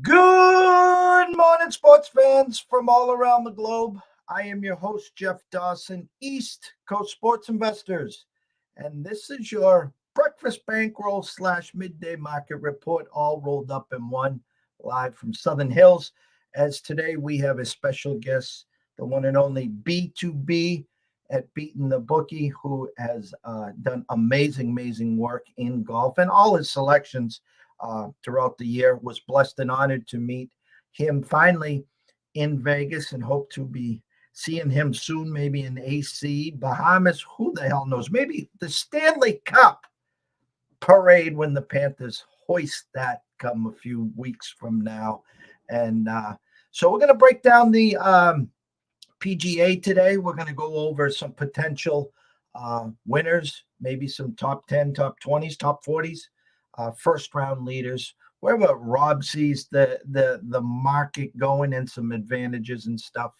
Good morning, sports fans from all around the globe. I am your host, Jeff Dawson, East Coast Sports Investors, and this is your breakfast bankroll / midday market report, all rolled up in one, live from Southern Hills. As today we have a special guest, the one and only BTB at Beating the Bookie, who has done amazing work in golf and all his selections throughout the year. Was blessed and honored to meet him finally in Vegas and hope to be seeing him soon, maybe in AC, Bahamas, who the hell knows, maybe the Stanley Cup parade when the Panthers hoist that come a few weeks from now. And so we're going to break down the PGA today. We're going to go over some potential winners, maybe some top 10, top 20s, top 40s. First round leaders, wherever Rob sees the market going and some advantages and stuff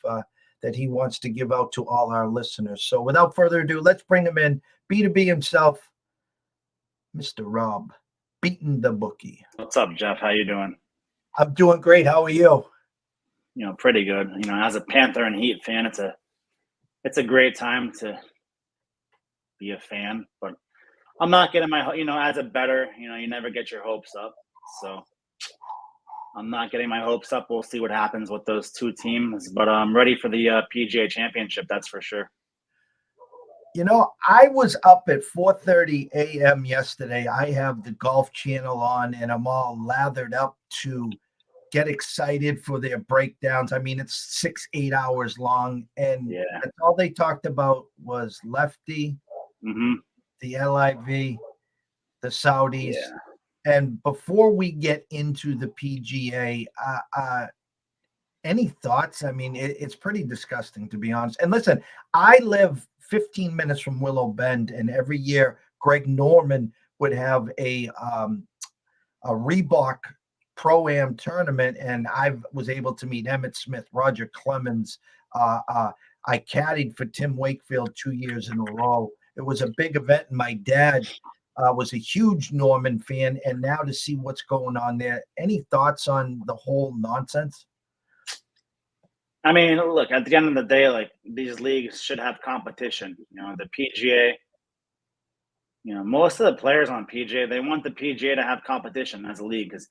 that he wants to give out to all our listeners. So without further ado, let's bring him in. B2B himself, Mr. Rob, Beating the Bookie. What's up, Jeff? How you doing? I'm doing great. How are you? Pretty good. As a Panther and Heat fan, it's a great time to be a fan, but I'm not getting my, as a bettor, you never get your hopes up. So I'm not getting my hopes up. We'll see what happens with those two teams, but I'm ready for the PGA Championship. That's for sure. I was up at 4:30 a.m. yesterday. I have the Golf Channel on, and I'm all lathered up to get excited for their breakdowns. I mean, it's 6-8 hours long, and that's all they talked about was lefty, the LIV, the Saudis. Yeah. And before we get into the PGA, any thoughts? I mean, it's pretty disgusting, to be honest. And listen, I live 15 minutes from Willow Bend, and every year Greg Norman would have a Reebok Pro-Am tournament, and I was able to meet Emmett Smith, Roger Clemens. I caddied for Tim Wakefield 2 years in a row. It was a big event, and my dad was a huge Norman fan, and now to see what's going on there. Any thoughts on the whole nonsense? I mean, look, at the end of the day, these leagues should have competition. The PGA, most of the players on PGA, they want the PGA to have competition as a league because,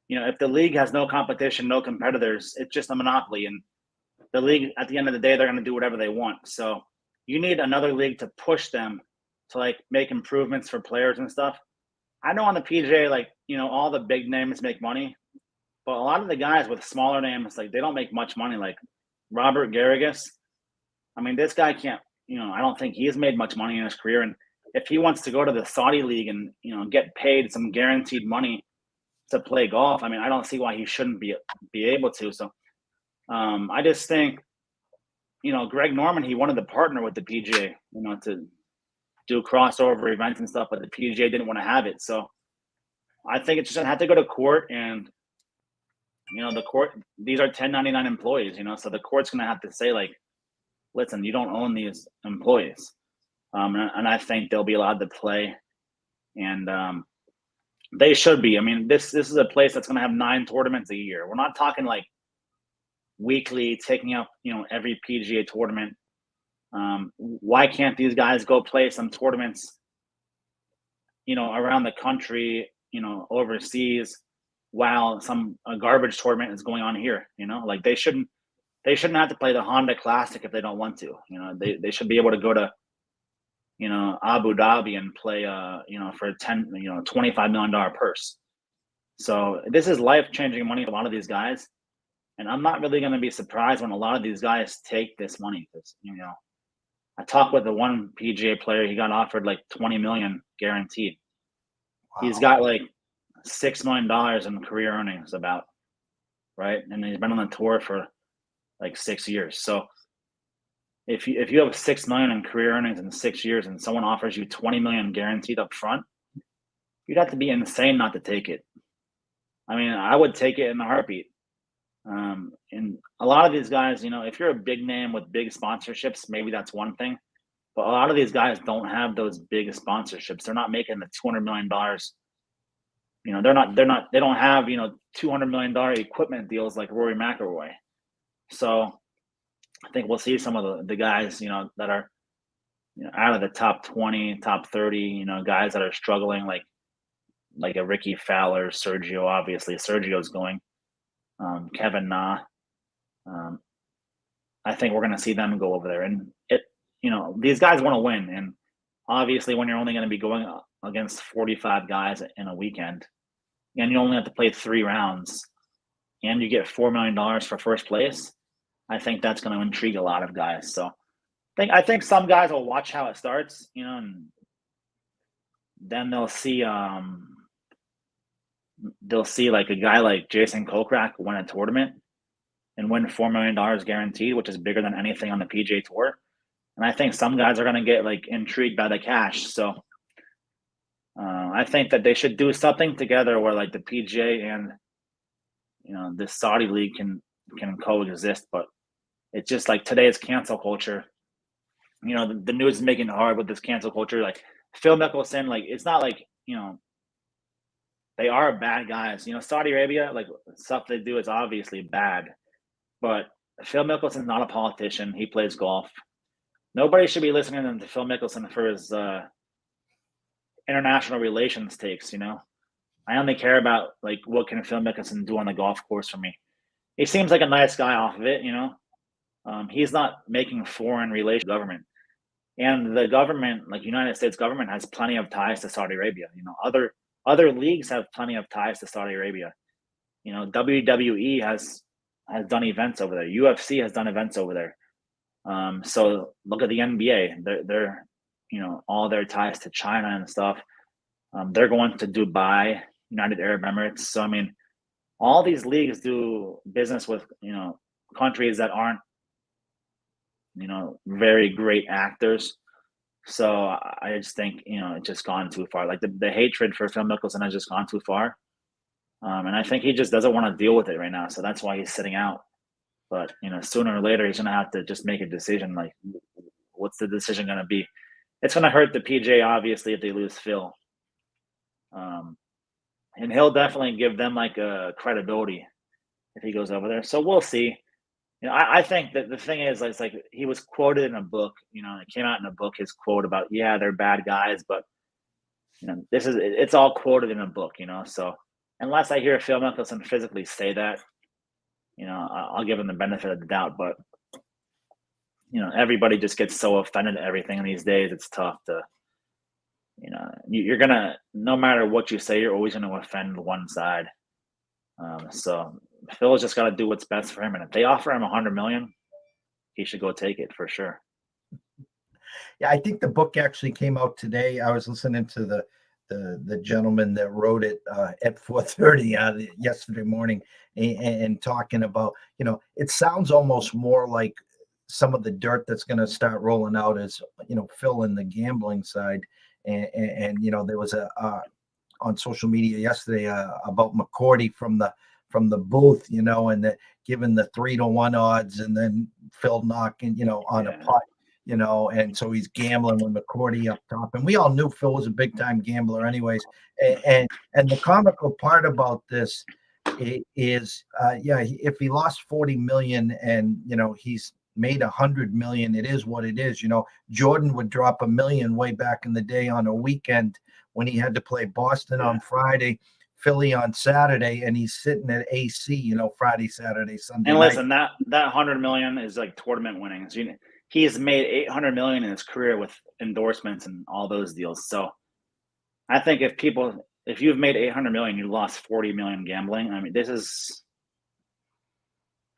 if the league has no competition, no competitors, it's just a monopoly. And the league, at the end of the day, they're going to do whatever they want. So you need another league to push them to make improvements for players and stuff. I know on the PGA, all the big names make money, but a lot of the guys with smaller names, they don't make much money. Like Robert Garrigus, I mean, this guy can't, I don't think he's made much money in his career. And if he wants to go to the Saudi league and, get paid some guaranteed money to play golf, I mean, I don't see why he shouldn't be able to. So I just think, Greg Norman, he wanted to partner with the PGA, to do crossover events and stuff, but the PGA didn't want to have it. So I think it's just had to go to court, and the court, these are 1099 employees, so the court's going to have to say listen, you don't own these employees. And I think they'll be allowed to play, and they should be. I mean, this is a place that's going to have 9 tournaments a year. We're not talking weekly taking up, every PGA tournament. Why can't these guys go play some tournaments, around the country, overseas, while a garbage tournament is going on here. Like they shouldn't have to play the Honda Classic if they don't want to. They should be able to go to Abu Dhabi and play for a $25 million purse. So this is life-changing money for a lot of these guys, and I'm not really going to be surprised when a lot of these guys take this money, because I talked with the one PGA player. He got offered like $20 million guaranteed. Wow. He's got like $6 million in career earnings about, right? And he's been on the tour for like 6 years. So if you have $6 million in career earnings in 6 years and someone offers you $20 million guaranteed up front, you'd have to be insane not to take it. I mean, I would take it in a heartbeat. And a lot of these guys, if you're a big name with big sponsorships, maybe that's one thing. But a lot of these guys don't have those big sponsorships. They're not making the $200 million. They don't have, $200 million equipment deals like Rory McIlroy. So I think we'll see some of the guys, that are, out of the top 20, top 30, guys that are struggling, like a Ricky Fowler, Sergio. Obviously, Sergio's going. Kevin Na. I think we're going to see them go over there, and these guys want to win. And obviously, when you're only going to be going against 45 guys in a weekend, and you only have to play 3 rounds, and you get $4 million for first place, I think that's going to intrigue a lot of guys. So I think some guys will watch how it starts, and then they'll see like a guy like Jason Kokrak win a tournament and win $4 million guaranteed, which is bigger than anything on the PGA Tour. And I think some guys are going to get like intrigued by the cash. So I think that they should do something together where like the PGA and the Saudi league can coexist. But it's just like today's cancel culture. The news is making it hard with this cancel culture. Like Phil Mickelson, like it's not like they are bad guys. Saudi Arabia, like stuff they do is obviously bad. But Phil Mickelson's not a politician. He plays golf. Nobody should be listening to Phil Mickelson for his international relations takes. I only care about like what can Phil Mickelson do on the golf course for me. He seems like a nice guy off of it. He's not making foreign relations government. And the government, like United States government, has plenty of ties to Saudi Arabia. Other leagues have plenty of ties to Saudi Arabia. WWE has done events over there. UFC has done events over there. So look at the NBA. They're all their ties to China and stuff. They're going to Dubai, United Arab Emirates. So I mean, all these leagues do business with countries that aren't very great actors. So I just think it's just gone too far. Like the hatred for Phil Mickelson has just gone too far. And I think he just doesn't want to deal with it right now. So that's why he's sitting out. But, sooner or later, he's going to have to just make a decision. Like, what's the decision going to be? It's going to hurt the PGA, obviously, if they lose Phil. And he'll definitely give them, like, a credibility if he goes over there. So we'll see. I think that the thing is, it's like he was quoted in a book. It came out in a book, his quote about, yeah, they're bad guys. But, it's all quoted in a book, So unless I hear Phil Mickelson physically say that, I'll give him the benefit of the doubt. But, everybody just gets so offended at everything these days. It's tough to, you're going to, no matter what you say, you're always going to offend one side. So Phil's just got to do what's best for him. And if they offer him $100 million, he should go take it for sure. Yeah, I think the book actually came out today. I was listening to the gentleman that wrote it at 4:30 yesterday morning and talking about, it sounds almost more like some of the dirt that's going to start rolling out is, Phil in the gambling side. And there was on social media yesterday about McCourty from the booth, and that given the 3-1 odds and then Phil knocking, on a putt. And so he's gambling with McCourty up top. And we all knew Phil was a big time gambler anyways. And the comical part about this is, if he lost 40 million and, he's made 100 million, it is what it is. Jordan would drop $1 million way back in the day on a weekend when he had to play Boston on Friday, Philly on Saturday, and he's sitting at AC, Friday, Saturday, Sunday And night. listen, that $100 million is like tournament winnings. He has made $800 million in his career with endorsements and all those deals. So I think if you've made $800 million, you lost $40 million gambling. I mean,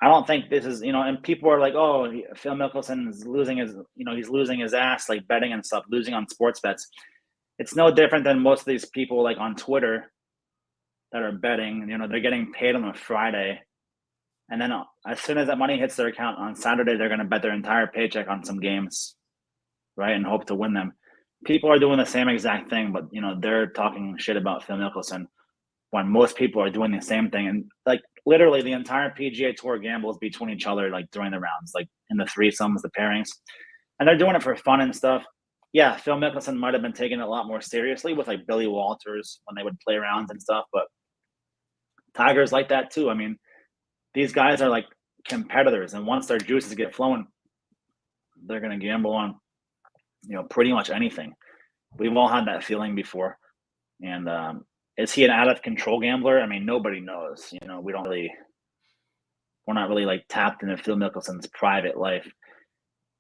I don't think this is, and people are like, oh, Phil Mickelson is losing he's losing his ass, like betting and stuff, losing on sports bets. It's no different than most of these people like on Twitter that are betting. They're getting paid on a Friday. And then as soon as that money hits their account on Saturday, they're going to bet their entire paycheck on some games, right, and hope to win them. People are doing the same exact thing, but, they're talking shit about Phil Mickelson when most people are doing the same thing. And, like, literally the entire PGA Tour gambles between each other, like, during the rounds, like, in the threesomes, the pairings. And they're doing it for fun and stuff. Yeah, Phil Mickelson might have been taking it a lot more seriously with, like, Billy Walters when they would play rounds and stuff, but Tiger's like that too. I mean, these guys are like competitors, and once their juices get flowing, they're going to gamble on, pretty much anything. We've all had that feeling before. And is he an out of control gambler? I mean, nobody knows. We're not really like tapped into Phil Mickelson's private life.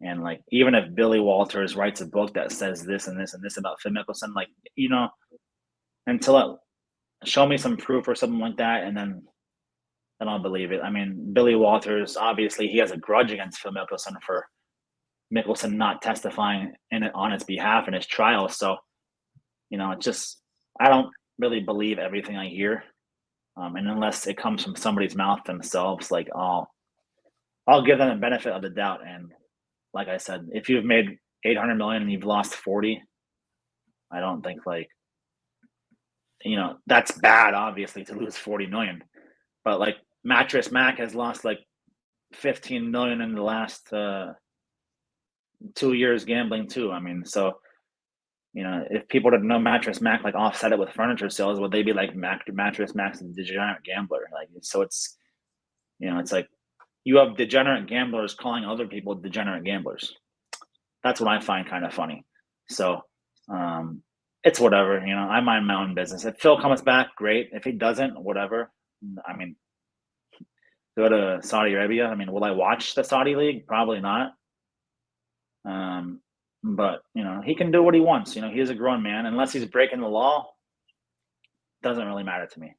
And like, even if Billy Walters writes a book that says this and this and this about Phil Mickelson, like, show me some proof or something like that, and then I'll believe it. I mean, Billy Walters, obviously, he has a grudge against Phil Mickelson for Mickelson not testifying on his behalf in his trial. So, I don't really believe everything I hear. And unless it comes from somebody's mouth themselves, like, I'll give them the benefit of the doubt. And like I said, if you've made $800 million and you've lost 40, I don't think that's bad, obviously, to lose 40 million. But like Mattress Mac has lost like 15 million in the last 2 years gambling too. I mean, so if people didn't know Mattress Mac like offset it with furniture sales, would they be like Mattress Mac's a degenerate gambler? Like, so it's it's like you have degenerate gamblers calling other people degenerate gamblers. That's what I find kind of funny. So it's whatever. I mind my own business. If Phil comes back, great. If he doesn't, whatever. I mean, go to Saudi Arabia. I mean, will I watch the Saudi League? Probably not. But he can do what he wants. He is a grown man. Unless he's breaking the law, doesn't really matter to me.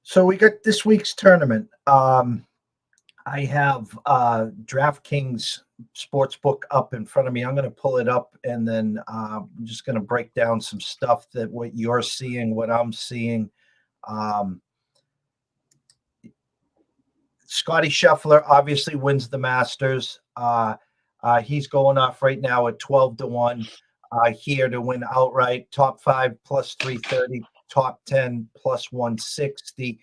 So we got this week's tournament. I have DraftKings Sportsbook up in front of me. I'm going to pull it up, and then I'm just going to break down some stuff what you're seeing, what I'm seeing. Scotty Scheffler obviously wins the Masters. He's going off right now at 12-1 here to win outright. Top 5 plus 330, top 10 plus 160.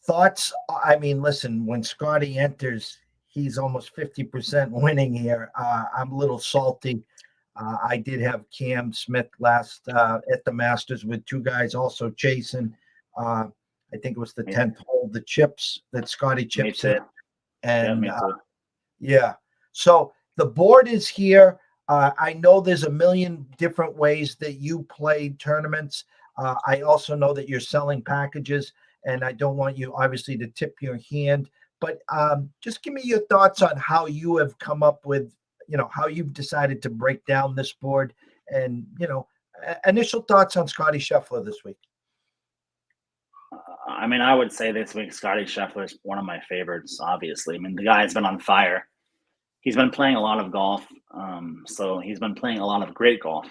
Thoughts? I mean, listen, when Scotty enters, he's almost 50% winning here. I'm a little salty. I did have Cam Smith last at the Masters with two guys also chasing. I think it was the 10th hole, the chips that Scotty chips in. And yeah, so the board is here. I know there's a million different ways that you play tournaments. I also know that you're selling packages, and I don't want you obviously to tip your hand, but just give me your thoughts on how you have come up with, how you've decided to break down this board, and, initial thoughts on Scotty Scheffler this week. I mean, I would say this week Scotty Scheffler is one of my favorites, obviously. I mean, the guy's been on fire. He's been playing a lot of golf, so he's been playing a lot of great golf.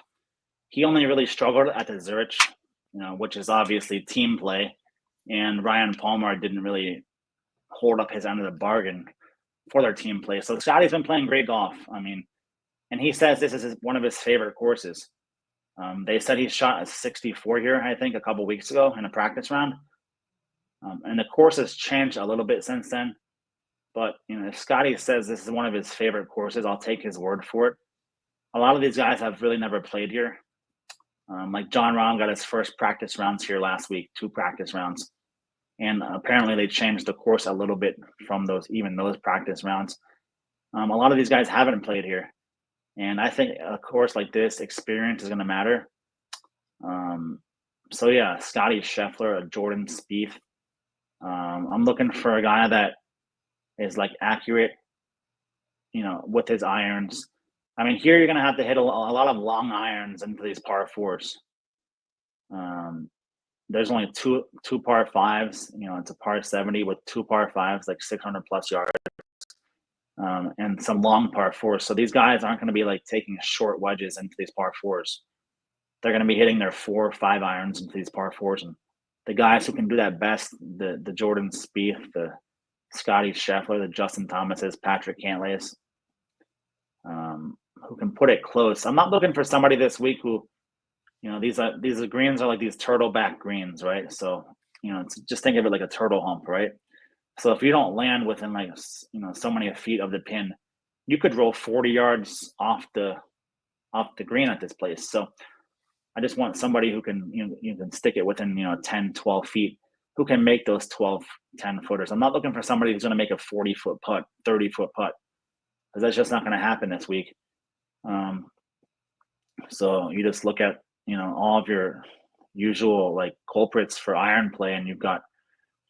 He only really struggled at the Zurich, which is obviously team play, and Ryan Palmer didn't really hold up his end of the bargain for their team play. So Scotty's been playing great golf. I mean, and he says this is one of his favorite courses. They said he shot a 64 here, I think, a couple weeks ago in a practice round. And the course has changed a little bit since then. But, if Scotty says this is one of his favorite courses, I'll take his word for it. A lot of these guys have really never played here. Like John Rahm got his first practice rounds here last week, 2 practice rounds. And apparently they changed the course a little bit from those practice rounds. A lot of these guys haven't played here. And I think a course like this, experience is going to matter. So yeah, Scotty Scheffler, a Jordan Spieth. I'm looking for a guy that is like accurate, with his irons. I mean, here you're going to have to hit a lot of long irons into these par fours. There's only two par fives. It's a par 70 with two par fives, like 600 plus yards, and some long par fours. So these guys aren't going to be like taking short wedges into these par fours. They're going to be hitting their 4 or 5 irons into these par fours, and the guys who can do that best, the Jordan Spieth, the Scotty Scheffler, the Justin Thomases, Patrick Cantlays, who can put it close. I'm not looking for somebody this week who, these greens are like these turtleback greens, right? So, just think of it like a turtle hump, right? So if you don't land within like, so many feet of the pin, you could roll 40 yards off the green at this place. So I just want somebody who can, you can stick it within, 10, 12 feet, who can make those 12, 10 footers. I'm not looking for somebody who's going to make a 40-foot putt, 30-foot putt, because that's just not going to happen this week. So you just look at, all of your usual like culprits for iron play, and you've got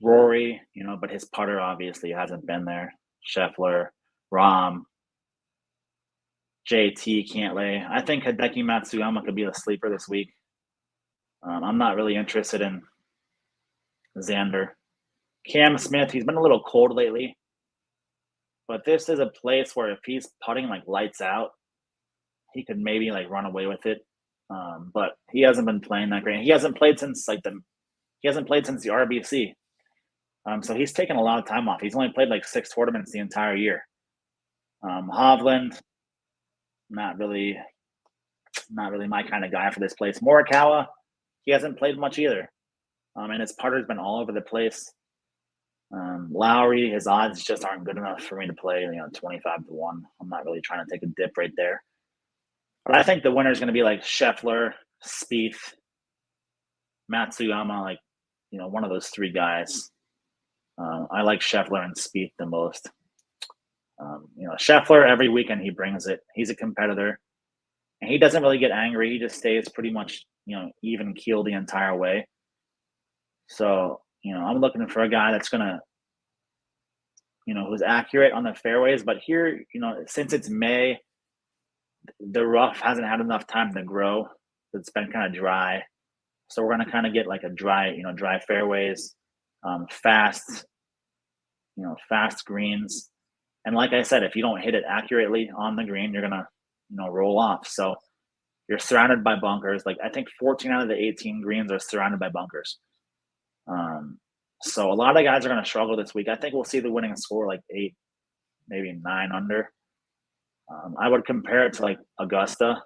Rory, but his putter obviously hasn't been there. Scheffler, Rahm, JT, Cantlay. I think Hideki Matsuyama could be a sleeper this week. I'm not really interested in Xander. Cam Smith, he's been a little cold lately, but this is a place where if he's putting like lights out, he could maybe like run away with it. But he hasn't been playing that great. He hasn't played since the RBC. So he's taken a lot of time off. He's only played like 6 tournaments the entire year. Hovland, not really my kind of guy for this place. Morikawa, he hasn't played much either. And his putter's been all over the place. Lowry, his odds just aren't good enough for me to play, 25-1. I'm not really trying to take a dip right there. But I think the winner is going to be like Scheffler, Spieth, Matsuyama, like, one of those 3 guys. I like Scheffler and Spieth the most. Scheffler, every weekend he brings it. He's a competitor, and he doesn't really get angry. He just stays pretty much, even keel the entire way. So, I'm looking for a guy that's going to, who's accurate on the fairways. But here, since it's May, the rough hasn't had enough time to grow. It's been kind of dry. So we're going to kind of get like a dry fairways, fast greens. And like I said, if you don't hit it accurately on the green, you're going to, roll off. So you're surrounded by bunkers. Like I think 14 out of the 18 greens are surrounded by bunkers. So a lot of guys are going to struggle this week. I think we'll see the winning score like 8, maybe 9 under. I would compare it to like Augusta,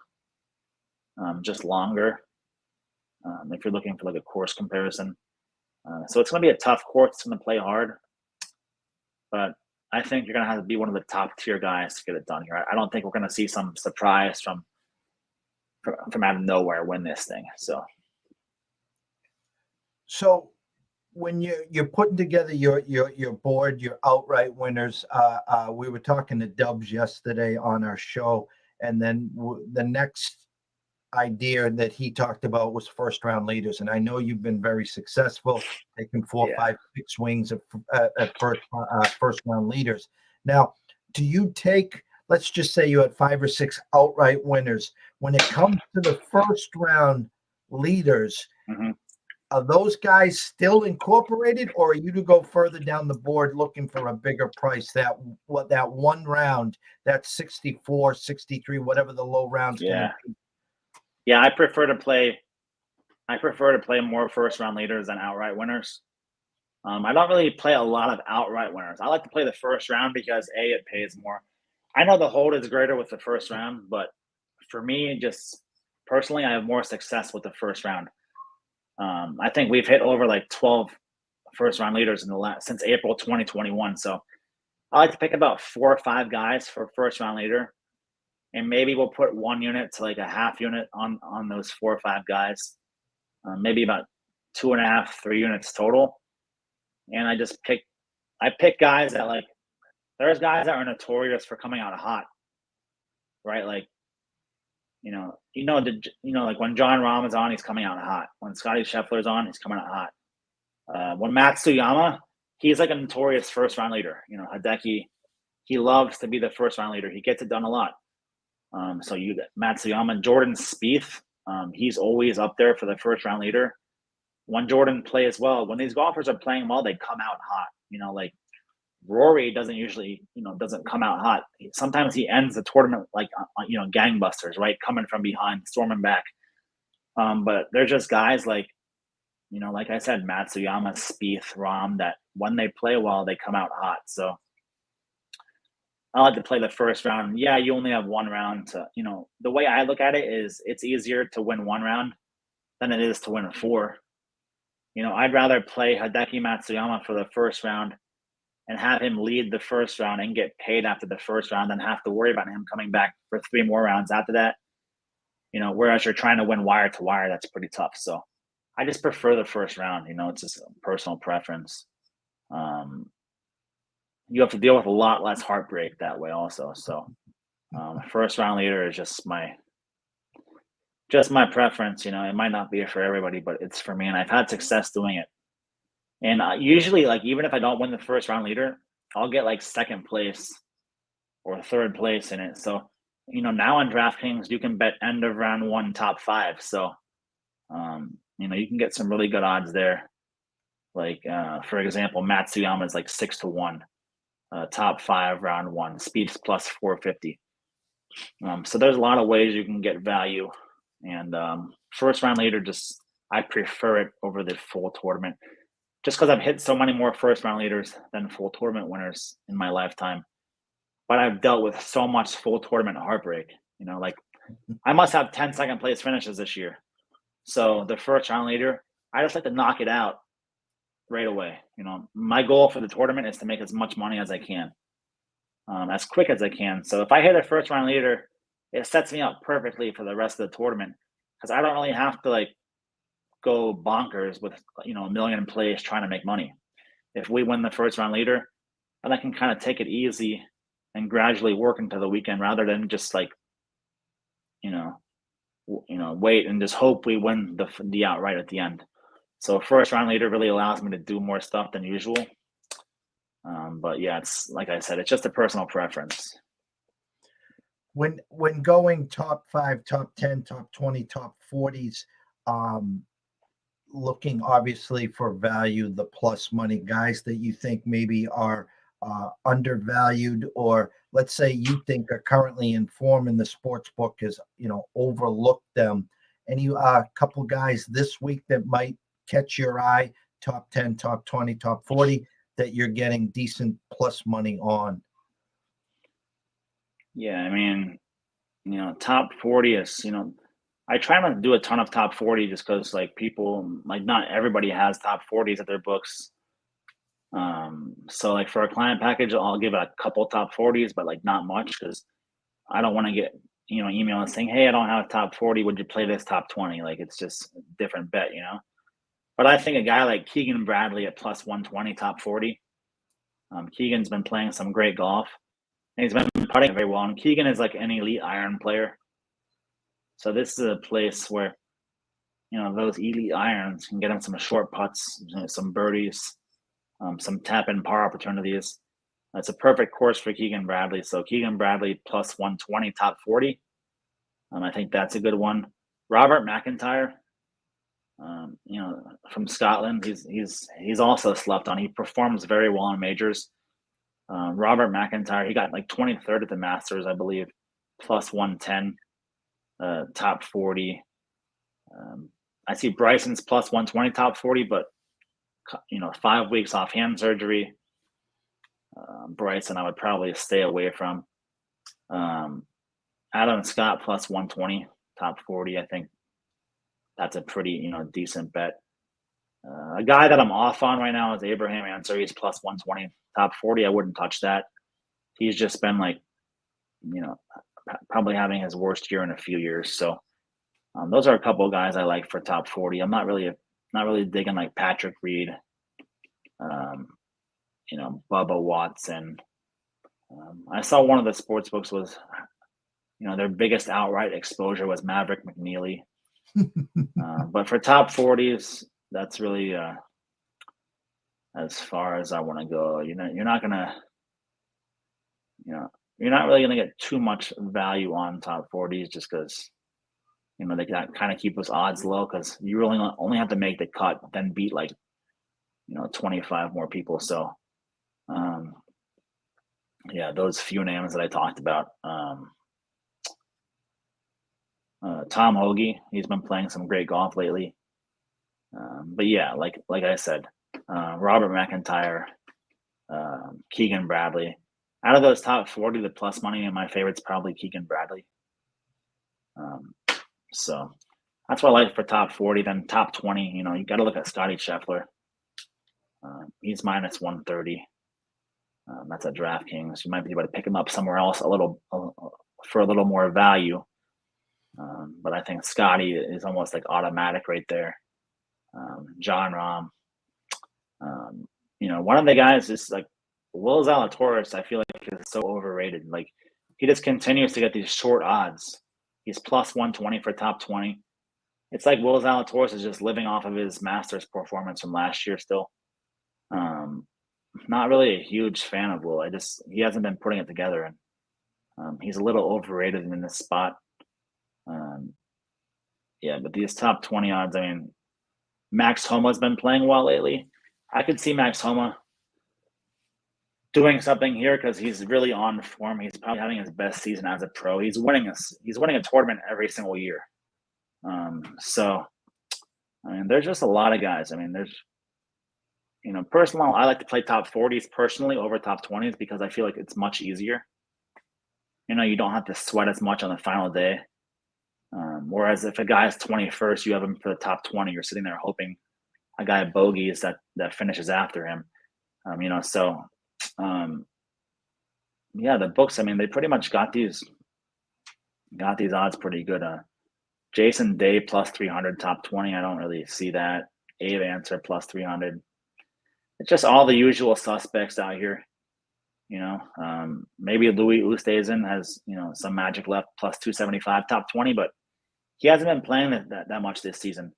just longer. If you're looking for like a course comparison. So it's going to be a tough course. It's going to play hard. But I think you're going to have to be one of the top tier guys to get it done here. I don't think we're going to see some surprise from out of nowhere win this thing. So when you're putting together your board, your outright winners, we were talking to Dubs yesterday on our show, and then the next idea that he talked about was first round leaders. And I know you've been very successful taking 4, 5, 6 swings at first round leaders. Now, do you take, let's just say you had 5 or 6 outright winners. When it comes to the first round leaders, are those guys still incorporated, or are you to go further down the board looking for a bigger price? That one round, that 64, 63, whatever the low round's going to be. Yeah, I prefer to play more first round leaders than outright winners. I don't really play a lot of outright winners. I like to play the first round because it pays more. I know the hold is greater with the first round, but for me, just personally, I have more success with the first round. I think we've hit over like 12 first round leaders since April 2021. So I like to pick about 4 or 5 guys for first round leader. And maybe we'll put 1 unit to like a half unit on those 4 or 5 guys, maybe about 2.5, 3 units total. And I pick guys that like, there's guys that are notorious for coming out hot, right? Like Like when John Rahm is on, he's coming out hot. When Scotty Scheffler's on, he's coming out hot. When Matsuyama, he's like a notorious first round leader. Hideki, he loves to be the first round leader. He gets it done a lot. So you get Matsuyama, Jordan Spieth. He's always up there for the first round leader. When Jordan plays well, when these golfers are playing well, they come out hot. Like Rory doesn't usually, doesn't come out hot. Sometimes he ends the tournament like, gangbusters, right? Coming from behind, storming back. But they're just guys like, like I said, Matsuyama, Spieth, Rahm, that when they play well, they come out hot. So I like to play the first round. Yeah, you only have one round to, the way I look at it is it's easier to win one round than it is to win 4. I'd rather play Hideki Matsuyama for the first round and have him lead the first round and get paid after the first round than have to worry about him coming back for 3 more rounds after that. Whereas you're trying to win wire to wire, that's pretty tough. So I just prefer the first round. It's just a personal preference. You have to deal with a lot less heartbreak that way also. So first round leader is just my preference. It might not be for everybody, but it's for me, and I've had success doing it. And usually, like, even if I don't win the first round leader, I'll get like second place or third place in it. So, now on DraftKings, you can bet end of round 1 top 5. So, you can get some really good odds there. Like, for example, Matsuyama is like 6-1, top 5 round 1, Spieth's plus 450. So there's a lot of ways you can get value. And first round leader, I prefer it over the full tournament. Just because I've hit so many more first round leaders than full tournament winners in my lifetime. But I've dealt with so much full tournament heartbreak. Like I must have 10 second place finishes this year. So the first round leader, I just like to knock it out right away. My goal for the tournament is to make as much money as I can, as quick as I can. So if I hit a first round leader, it sets me up perfectly for the rest of the tournament because I don't really have to like go bonkers with a million plays trying to make money. If we win the first round leader, then I can kind of take it easy and gradually work into the weekend rather than just like wait and just hope we win the outright at the end. So first round leader really allows me to do more stuff than usual. But yeah, it's like I said, it's just a personal preference. When going top 5, top 10, top 20, top 40s, looking obviously for value, the plus money guys that you think maybe are undervalued, or let's say you think are currently in form in the sports book is overlooked them. Any couple guys this week that might catch your eye, top 10, top 20, top 40, that you're getting decent plus money on? Yeah, I mean, top 40 is, I try not to do a ton of top 40 just because like people, like not everybody has top 40s at their books. So like for a client package, I'll give a couple top 40s, but like not much because I don't want to get, email saying, hey, I don't have a top 40. Would you play this top 20? Like it's just a different bet, But I think a guy like Keegan Bradley at plus 120, top 40. Keegan's been playing some great golf. And he's been putting very well. And Keegan is like an elite iron player. So this is a place where, those elite irons can get him some short putts, some birdies, some tap-in par opportunities. It's a perfect course for Keegan Bradley. So Keegan Bradley plus 120, top 40. I think that's a good one. Robert McIntyre, from Scotland, he's also slept on. He performs very well in majors. Robert McIntyre, he got like 23rd at the Masters, I believe, plus 110, top 40. I see Bryson's plus 120, top 40, but 5 weeks off hand surgery. Bryson, I would probably stay away from. Adam Scott plus 120, top 40. I think that's a pretty decent bet. A guy that I'm off on right now is Abraham Answer. He's plus 120, top 40. I wouldn't touch that. He's just been like, probably having his worst year in a few years. So those are a couple of guys I like for top 40. I'm not really digging like Patrick Reed, Bubba Watson. I saw one of the sports books was their biggest outright exposure was Maverick McNeely. But for top 40s, that's really as far as I want to go. You're not gonna, you're not really gonna get too much value on top 40s just because they can kind of keep those odds low because you really only have to make the cut, then beat 25 more people. So, yeah, those few names that I talked about. Tom Hoagie, he's been playing some great golf lately. But yeah, like I said, Robert McIntyre, Keegan Bradley. Out of those top 40, the plus money, and my favorite's probably Keegan Bradley. So that's what I like for top 40. Then top 20, you got to look at Scotty Scheffler. He's minus 130. That's at DraftKings. You might be able to pick him up somewhere else for a little more value. But I think Scotty is almost like automatic right there. John Rahm. One of the guys is like Will Zalatoris. I feel like is so overrated. Like he just continues to get these short odds. He's plus 120 for top 20. It's like Will Zalatoris is just living off of his Masters performance from last year still. Not really a huge fan of Will. He hasn't been putting it together, and he's a little overrated in this spot. Yeah, but these top 20 odds, I mean, Max Homa's been playing well lately. I could see Max Homa doing something here because he's really on form. He's probably having his best season as a pro. He's winning a tournament every single year. So, I mean, there's just a lot of guys. I mean, there's, personally, I like to play top 40s personally over top 20s because I feel like it's much easier. You don't have to sweat as much on the final day. Whereas if a guy is 21st, you have him for the top 20. You're sitting there hoping a guy bogeys that finishes after him. Yeah, the books. I mean, they pretty much got these odds pretty good. Jason Day plus 300, top 20. I don't really see that. Abe Answer plus 300. It's just all the usual suspects out here. Maybe Louis Oosthuizen has some magic left plus 275, top 20, but he hasn't been playing that much this season.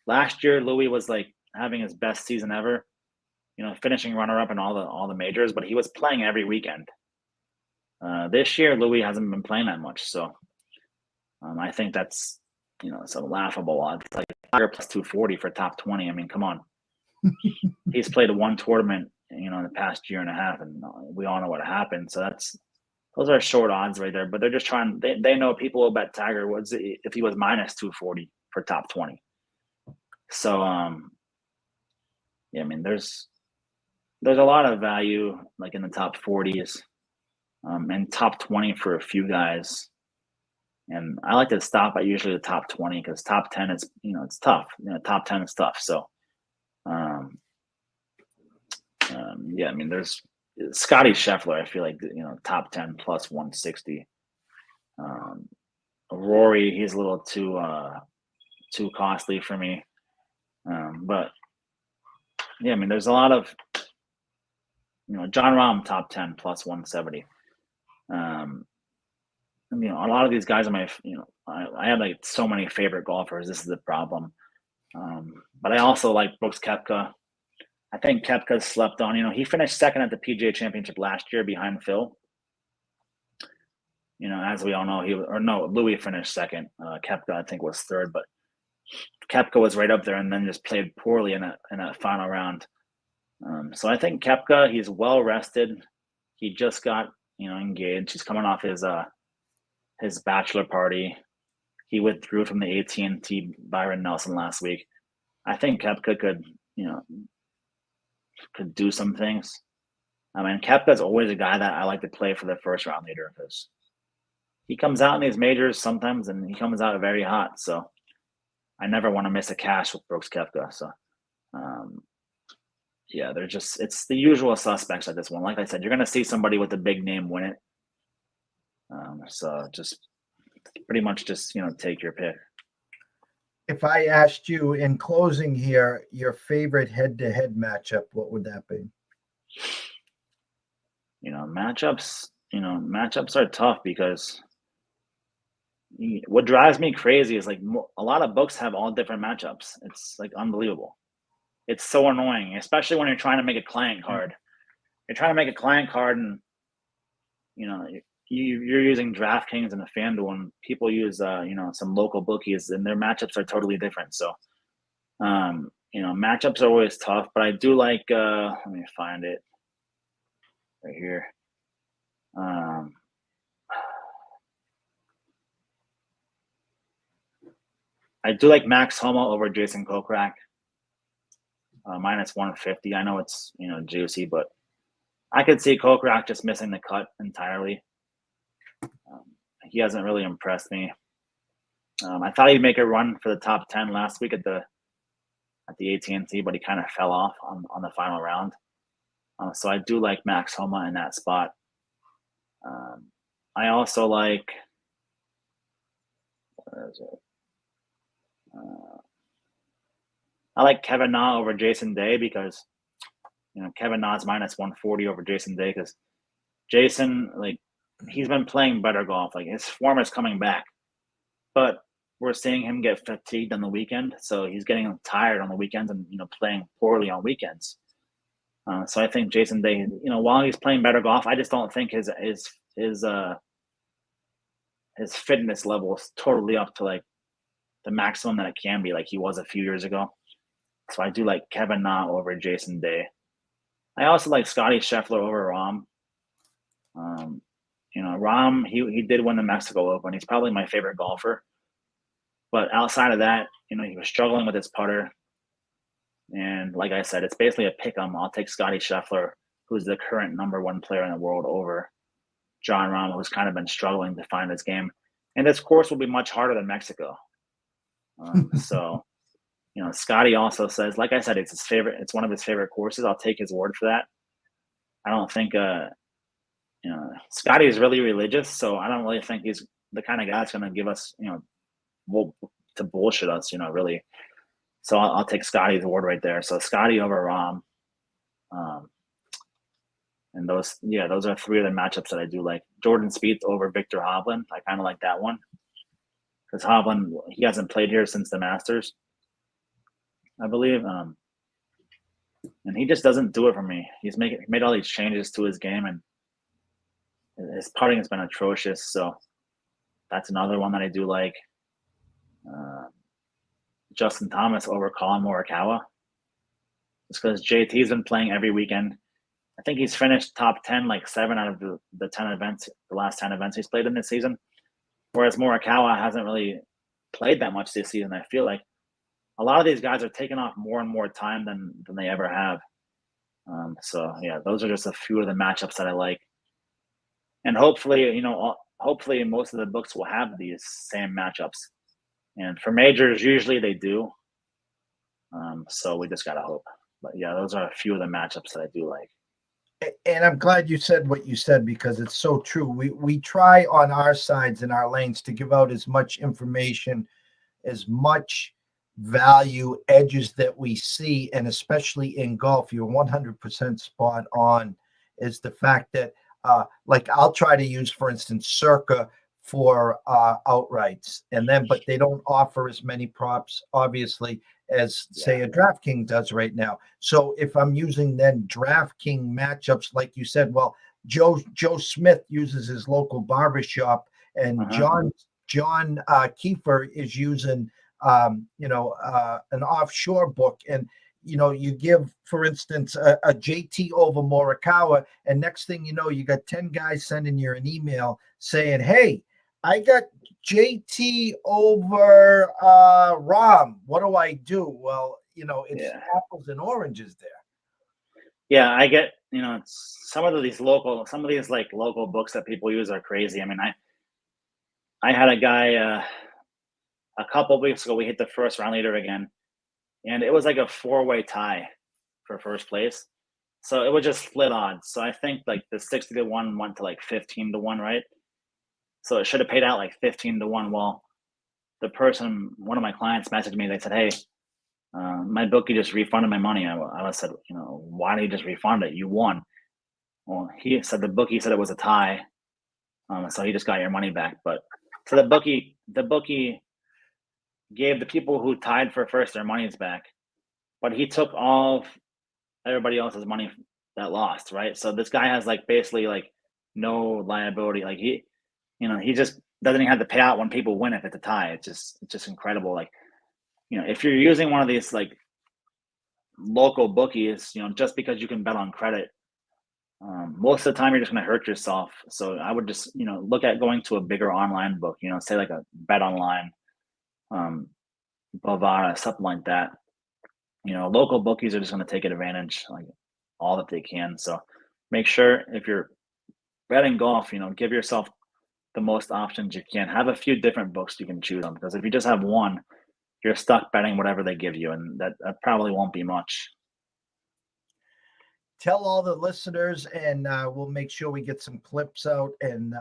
Last year, Louis was like having his best season ever. Finishing runner-up in all the majors, but he was playing every weekend. This year, Louis hasn't been playing that much, so I think that's it's a laughable odds. It's like Tiger plus 240 for top 20. I mean, come on. He's played one tournament, in the past year and a half, and we all know what happened. So those are short odds right there. But they're just trying. They know people will bet Tiger Woods if he was minus 240 for top 20. So yeah, I mean, there's a lot of value like in the top 40s, and top 20 for a few guys. And I like to stop at usually the top 20 because top 10 is it's tough. Top 10 is tough. So yeah, I mean, there's Scotty Scheffler. I feel like top 10 plus 160. Rory, he's a little too costly for me. But yeah, I mean, there's a lot of John Rahm top 10 plus 170. A lot of these guys are my I have like so many favorite golfers. This is the problem. But I also like Brooks Koepka. I think Koepka's slept on. He finished second at the PGA Championship last year behind Phil. As we all know, Louis finished second. Koepka, I think, was third, but Koepka was right up there and then just played poorly in that final round. So I think Koepka, he's well rested. He just got engaged. He's coming off his bachelor party. He withdrew from the AT&T Byron Nelson last week. I think Koepka could do some things. I mean, Koepka's always a guy that I like to play for the first round leader because he comes out in these majors sometimes and he comes out very hot. So I never want to miss a cash with Brooks Koepka. So yeah, it's the usual suspects at this one. Like I said, you're going to see somebody with a big name win it. So just pretty much just take your pick. If I asked you in closing here, your favorite head-to-head matchup, what would that be? Matchups are tough because what drives me crazy is like a lot of books have all different matchups. It's like unbelievable. It's so annoying, especially when you're trying to make a client card. You're trying to make a client card, and you're using DraftKings and a FanDuel, and people use some local bookies, and their matchups are totally different. So matchups are always tough, but I do like. Let me find it right here. I do like Max Homa over Jason Kokrak, minus 150. I know it's juicy, but I could see Kokrak just missing the cut entirely. He hasn't really impressed me. I thought he'd make a run for the top 10 last week at the AT&T, but he kind of fell off on the final round. So I do like Max Homa in that spot. I also like. Where is it? I like Kevin Na over Jason Day because Kevin Na's minus 140 over Jason Day because Jason, like, he's been playing better golf. Like, his form is coming back, but we're seeing him get fatigued on the weekend, so he's getting tired on the weekends and playing poorly on weekends. So I think Jason Day, while he's playing better golf, I just don't think his fitness level is totally up to like the maximum that it can be, like he was a few years ago. So I do like Kevin Na over Jason Day. I also like Scotty Scheffler over Rahm. Rahm, he did win the Mexico Open. He's probably my favorite golfer. But outside of that, he was struggling with his putter. And like I said, it's basically a pick-em. I'll take Scotty Scheffler, who's the current #1 player in the world, over Jon Rahm, who's kind of been struggling to find his game. And this course will be much harder than Mexico. So, Scotty also says, like I said, it's his favorite. It's one of his favorite courses. I'll take his word for that. I don't think, Scotty is really religious, so I don't really think he's the kind of guy that's going to give us, to bullshit us, really. So I'll take Scotty's word right there. So Scotty over Rahm. And those are three of the matchups that I do like. Jordan Spieth over Victor Hovland. I kind of like that one because Hovland, he hasn't played here since the Masters, I believe. And he just doesn't do it for me. He's made all these changes to his game, and his putting has been atrocious. So that's another one that I do like. Justin Thomas over Colin Morikawa. Just because JT's been playing every weekend. I think he's finished top 10, like 7 out of the 10 events, the last 10 events he's played in this season. Whereas Morikawa hasn't really played that much this season. I feel like a lot of these guys are taking off more and more time than they ever have. So those are just a few of the matchups that I like. And hopefully most of the books will have these same matchups. And for majors, usually they do. So we just got to hope. But those are a few of the matchups that I do like. And I'm glad you said what you said because it's so true. We try on our sides and our lanes to give out as much information, as much value edges that we see, and especially in golf, you're 100% spot on, is the fact that like I'll try to use, for instance, Circa for outrights, but they don't offer as many props, obviously, as say a DraftKings does right now. So if I'm using then DraftKings matchups, like you said, well, Joe Smith uses his local barbershop, and John Kiefer is using an offshore book, and you give, for instance, a JT over Morikawa, and next thing you know, you got 10 guys sending you an email saying, hey, I got JT over Rahm. What do I do? Well, it's apples and oranges there. Yeah, I get, some of these local books that people use are crazy. I mean, I had a guy a couple of weeks ago, we hit the first round leader again, and it was like a 4-way tie for first place. So it was just split odds. So I think like the 60-1 went to like 15-1, right? So it should have paid out like 15-1. Well, one of my clients messaged me. They said, hey, my bookie just refunded my money. I said, why did he just refund it? You won. Well, he said the bookie said it was a tie. So he just got your money back. But So the bookie gave the people who tied for first their monies back, but he took all of everybody else's money that lost, right? So this guy has like basically like no liability. Like he just doesn't even have to pay out when people win if it's a tie. It's just incredible. Like, if you're using one of these like local bookies, just because you can bet on credit, most of the time you're just going to hurt yourself. So I would just, look at going to a bigger online book, say like a Bet Online, Bovada, something like that. Local bookies are just going to take advantage, like all that they can. So make sure if you're betting golf, give yourself the most options you can. Have a few different books you can choose on, because if you just have one, you're stuck betting whatever they give you, and that probably won't be much. Tell all the listeners, and we'll make sure we get some clips out, and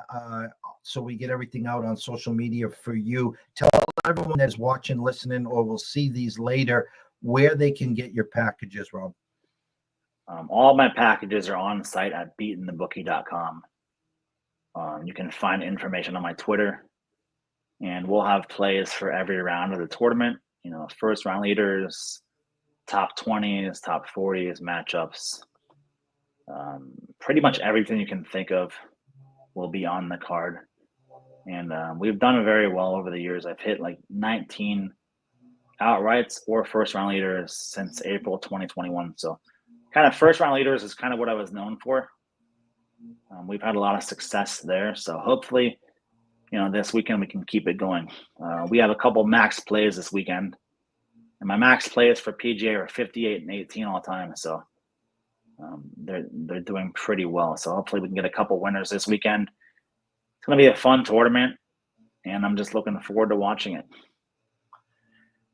so we get everything out on social media for you. Tell everyone that's watching, listening, or will see these later, where they can get your packages, Rob. All my packages are on site at beatenthebookie.com. You can find information on my Twitter, and we'll have plays for every round of the tournament. First round leaders, top 20s, top 40s, matchups. Pretty much everything you can think of will be on the card. And we've done very well over the years. I've hit like 19 outrights or first round leaders since April 2021. So kind of first round leaders is kind of what I was known for. We've had a lot of success there. So hopefully, this weekend we can keep it going. We have a couple max plays this weekend. And my max plays for PGA are 58 and 18 all the time. So they're doing pretty well. So hopefully we can get a couple winners this weekend. It's going to be a fun tournament, and I'm just looking forward to watching it.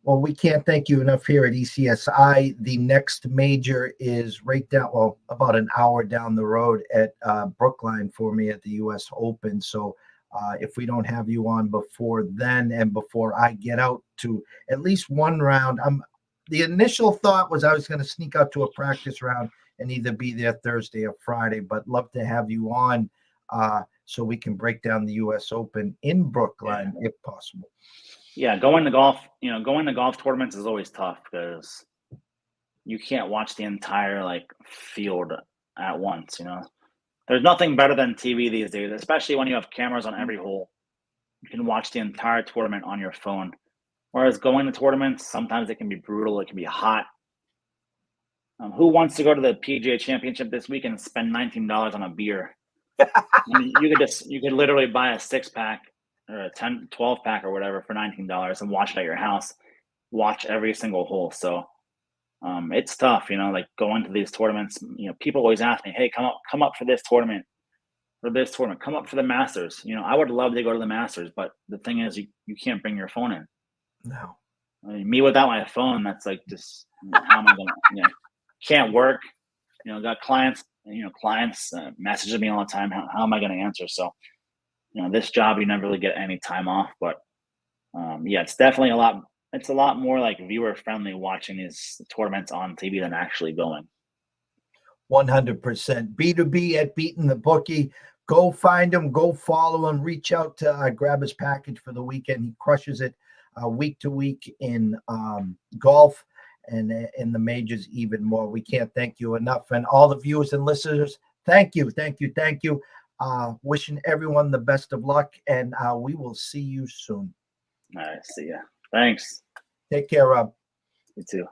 Well, we can't thank you enough here at ECSI. The next major is right down, about an hour down the road at Brookline for me at the U.S. Open. So if we don't have you on before then, and before I get out to at least one round, the initial thought was I was going to sneak out to a practice round and either be there Thursday or Friday, but love to have you on so we can break down the U.S. Open in Brookline if possible. Yeah, going to golf tournaments is always tough because you can't watch the entire field at once. There's nothing better than TV these days, especially when you have cameras on every hole. You can watch the entire tournament on your phone. Whereas going to tournaments, sometimes it can be brutal. It can be hot. Who wants to go to the PGA Championship this week and spend $19 on a beer? You could literally buy a 6-pack or a 12-pack or whatever for $19 and watch it at your house. Watch every single hole. So it's tough, going to these tournaments. People always ask me, "Hey, come up for this tournament, come up for the Masters." I would love to go to the Masters, but the thing is, you can't bring your phone in. No. I mean, me without my phone, that's like just how am I gonna? Can't work. Got clients. Clients messaging me all the time. How am I going to answer? So, this job you never really get any time off. But it's definitely a lot. It's a lot more like viewer friendly watching these tournaments on TV than actually going. 100%. B2B at Beating the Bookie. Go find him. Go follow him. Reach out to grab his package for the weekend. He crushes it week to week in golf. And in the majors even more. We can't thank you enough. And all the viewers and listeners, thank you. Wishing everyone the best of luck, and we will see you soon. All right, see ya. Thanks. Take care, Rob. You too.